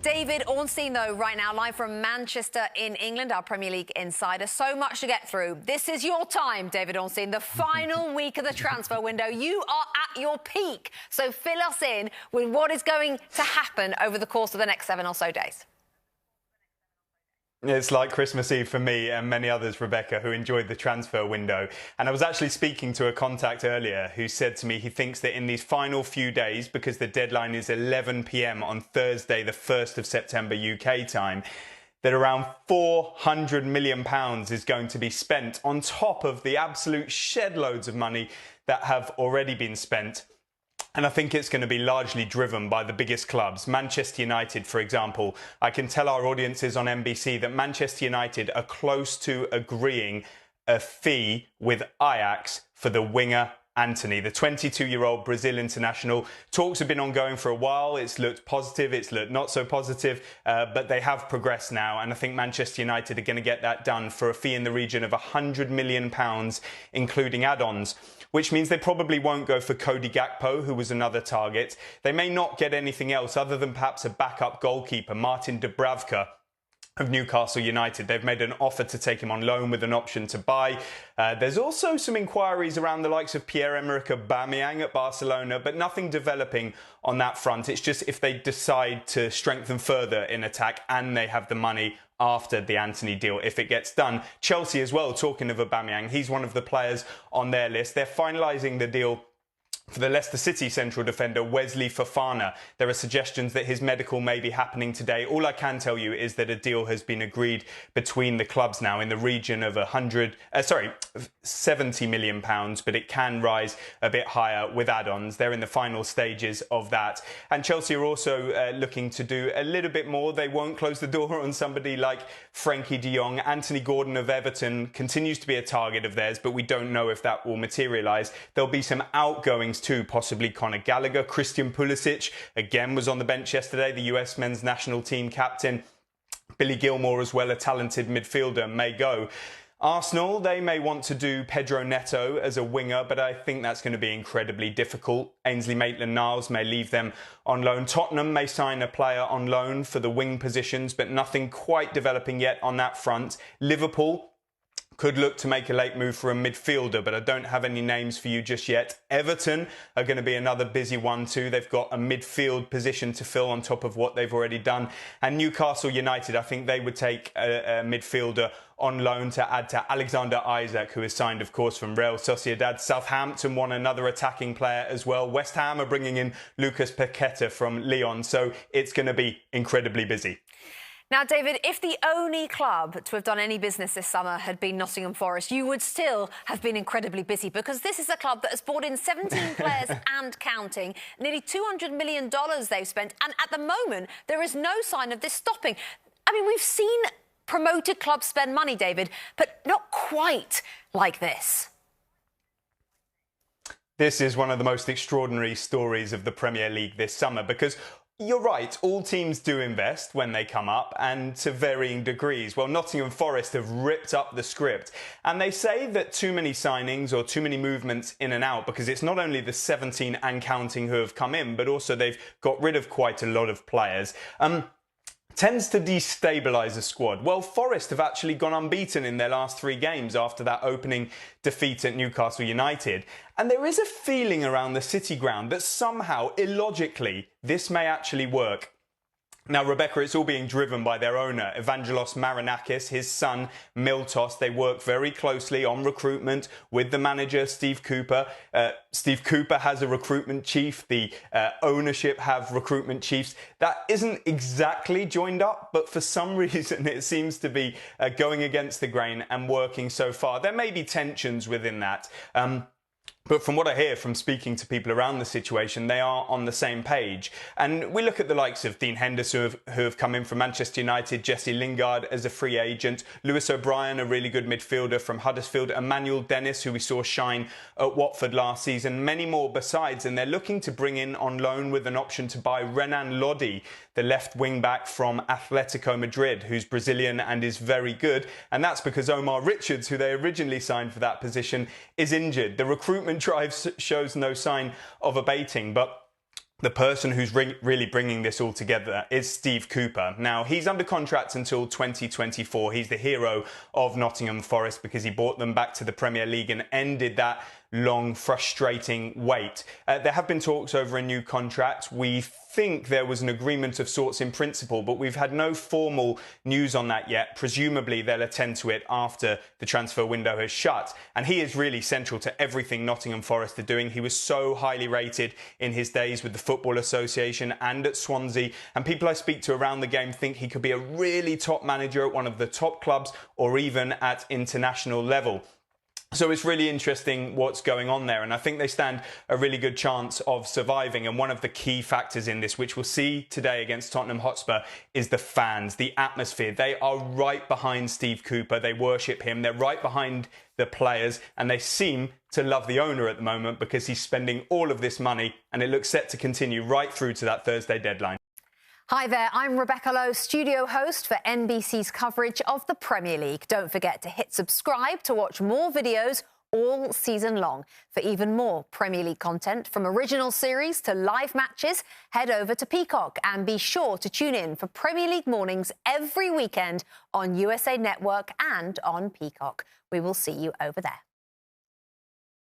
David Ornstein, though, right now, live from Manchester in England, our Premier League insider. So much to get through. This is your time, David Ornstein, the final week of the transfer window. You are at your peak. So fill us in with what is going to happen over the course of the next 7 or so days. It's like Christmas Eve for me and many others, Rebecca, who enjoyed the transfer window. And I was actually speaking to a contact earlier who said to me he thinks that in these final few days, because the deadline is 11 p.m. on Thursday, the 1st of September UK time, that around £400 million is going to be spent on top of the absolute shed loads of money that have already been spent. And I think it's going to be largely driven by the biggest clubs. Manchester United, for example. I can tell our audiences on NBC that Manchester United are close to agreeing a fee with Ajax for the winger Antony, the 22-year-old Brazil international. Talks have been ongoing for a while. It's looked positive, it's looked not so positive, but they have progressed now. And I think Manchester United are going to get that done for a fee in the region of £100 million, including add-ons, which means they probably won't go for Cody Gakpo, who was another target. They may not get anything else other than perhaps a backup goalkeeper, Martin Dubravka, of Newcastle United. They've made an offer to take him on loan with an option to buy. There's also some inquiries around the likes of Pierre-Emerick Aubameyang at Barcelona, but nothing developing on that front. It's just if they decide to strengthen further in attack and they have the money after the Antony deal, if it gets done. Chelsea as well, talking of Aubameyang, he's one of the players on their list. They're finalising the deal for the Leicester City central defender Wesley Fofana. There are suggestions that his medical may be happening today. All I can tell you is that a deal has been agreed between the clubs now in the region of £70 million, but it can rise a bit higher with add-ons. They're in the final stages of that. And Chelsea are also looking to do a little bit more. They won't close the door on somebody like Frankie de Jong. Anthony Gordon of Everton continues to be a target of theirs, but we don't know if that will materialise. There'll be some outgoings too, possibly Conor Gallagher. Christian Pulisic, again, was on the bench yesterday, the US men's national team captain. Billy Gilmore as well, a talented midfielder, may go. Arsenal, they may want to do Pedro Neto as a winger, but I think that's going to be incredibly difficult. Ainsley Maitland-Niles may leave them on loan. Tottenham may sign a player on loan for the wing positions, but nothing quite developing yet on that front. Liverpool could look to make a late move for a midfielder, but I don't have any names for you just yet. Everton are going to be another busy one too. They've got a midfield position to fill on top of what they've already done. And Newcastle United, I think they would take a midfielder on loan to add to Alexander Isak, who is signed, of course, from Real Sociedad. Southampton want another attacking player as well. West Ham are bringing in Lucas Paqueta from Lyon, so it's going to be incredibly busy. Now, David, if the only club to have done any business this summer had been Nottingham Forest, you would still have been incredibly busy, because this is a club that has brought in 17 players and counting. Nearly $200 million they've spent, and at the moment, there is no sign of this stopping. I mean, we've seen promoted clubs spend money, David, but not quite like this. This is one of the most extraordinary stories of the Premier League this summer, because you're right, all teams do invest when they come up, and to varying degrees. Well, Nottingham Forest have ripped up the script, and they say that too many signings or too many movements in and out, because it's not only the 17 and counting who have come in, but also they've got rid of quite a lot of players. Tends to destabilise a squad. Well, Forest have actually gone unbeaten in their last 3 games after that opening defeat at Newcastle United. And there is a feeling around the City ground that somehow, illogically, this may actually work. Now, Rebecca, it's all being driven by their owner, Evangelos Marinakis, his son, Miltos. They work very closely on recruitment with the manager, Steve Cooper. Steve Cooper has a recruitment chief. The ownership have recruitment chiefs. That isn't exactly joined up, but for some reason it seems to be going against the grain and working so far. There may be tensions within that. But from what I hear from speaking to people around the situation, they are on the same page. And we look at the likes of Dean Henderson, who have come in from Manchester United, Jesse Lingard as a free agent, Lewis O'Brien, a really good midfielder from Huddersfield, Emmanuel Dennis, who we saw shine at Watford last season, many more besides. And they're looking to bring in on loan with an option to buy Renan Lodi, the left wing back from Atletico Madrid, who's Brazilian and is very good. And that's because Omar Richards, who they originally signed for that position, is injured. The recruitment drive shows no sign of abating, but the person who's really bringing this all together is Steve Cooper. Now, he's under contract until 2024. He's the hero of Nottingham Forest because he brought them back to the Premier League and ended that long, frustrating wait. There have been talks over a new contract. We think there was an agreement of sorts in principle, but we've had no formal news on that yet. Presumably, they'll attend to it after the transfer window has shut. And he is really central to everything Nottingham Forest are doing. He was so highly rated in his days with the Football Association and at Swansea. And people I speak to around the game think he could be a really top manager at one of the top clubs or even at international level. So it's really interesting what's going on there, and I think they stand a really good chance of surviving. And one of the key factors in this, which we'll see today against Tottenham Hotspur, is the fans, the atmosphere. They are right behind Steve Cooper. They worship him. They're right behind the players, and they seem to love the owner at the moment because he's spending all of this money, and it looks set to continue right through to that Thursday deadline. Hi there, I'm Rebecca Lowe, studio host for NBC's coverage of the Premier League. Don't forget to hit subscribe to watch more videos all season long. For even more Premier League content, from original series to live matches, head over to Peacock and be sure to tune in for Premier League mornings every weekend on USA Network and on Peacock. We will see you over there.